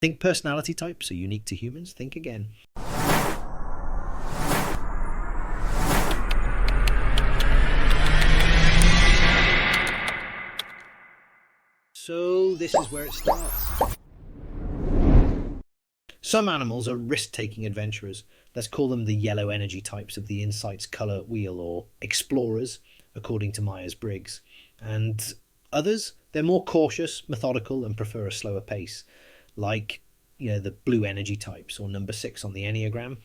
Think personality types are unique to humans? Think again. So this is where it starts. Some animals are risk-taking adventurers. Let's call them the yellow energy types of the Insight's colour wheel, or explorers, according to Myers-Briggs. And others, they're more cautious, methodical, and prefer a slower pace, like the blue energy types, or number 6 on the Enneagram.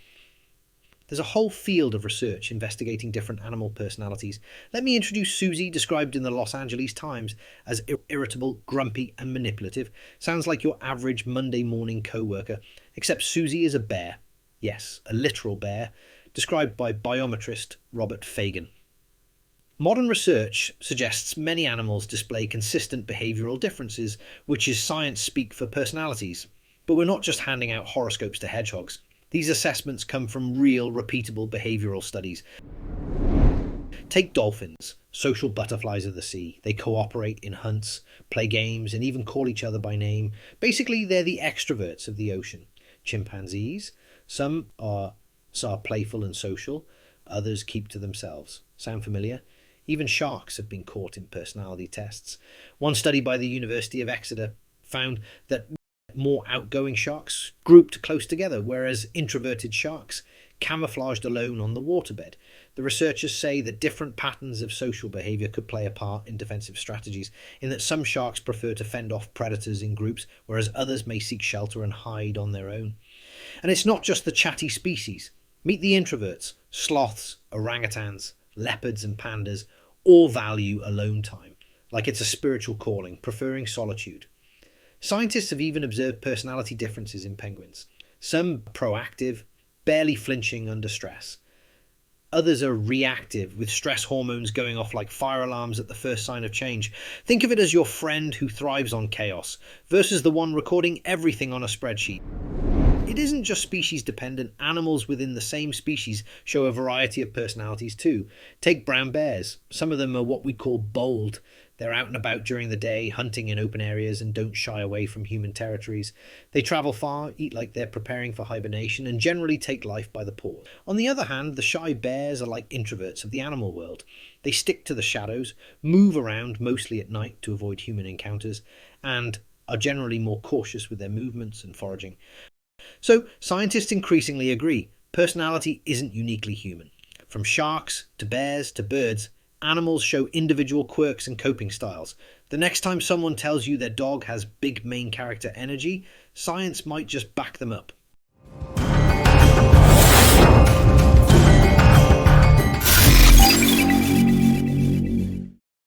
There's a whole field of research investigating different animal personalities. Let me introduce Susie, described in the Los Angeles Times as irritable, grumpy, and manipulative. Sounds like your average Monday morning co-worker, except Susie is a bear. Yes, a literal bear, described by biometrist Robert Fagan. Modern research suggests many animals display consistent behavioural differences, which is science speak for personalities. But we're not just handing out horoscopes to hedgehogs. These assessments come from real, repeatable behavioural studies. Take dolphins, social butterflies of the sea. They cooperate in hunts, play games, and even call each other by name. Basically, they're the extroverts of the ocean. Chimpanzees, some are playful and social, others keep to themselves. Sound familiar? Even sharks have been caught in personality tests. One study by the University of Exeter found that more outgoing sharks grouped close together, whereas introverted sharks camouflaged alone on the waterbed. The researchers say that different patterns of social behaviour could play a part in defensive strategies, in that some sharks prefer to fend off predators in groups, whereas others may seek shelter and hide on their own. And it's not just the chatty species. Meet the introverts. Sloths, orangutans, leopards and pandas all value alone time, like it's a spiritual calling, preferring solitude. Scientists have even observed personality differences in penguins. Some proactive, barely flinching under stress. Others are reactive, with stress hormones going off like fire alarms at the first sign of change. Think of it as your friend who thrives on chaos, versus the one recording everything on a spreadsheet. It isn't just species dependent. Animals within the same species show a variety of personalities too. Take brown bears. Some of them are what we call bold. They're out and about during the day, hunting in open areas, and don't shy away from human territories. They travel far, eat like they're preparing for hibernation, and generally take life by the paw. On the other hand, the shy bears are like introverts of the animal world. They stick to the shadows, move around mostly at night to avoid human encounters, and are generally more cautious with their movements and foraging. So, scientists increasingly agree, personality isn't uniquely human. From sharks to bears to birds, animals show individual quirks and coping styles. The next time someone tells you their dog has big main character energy, science might just back them up.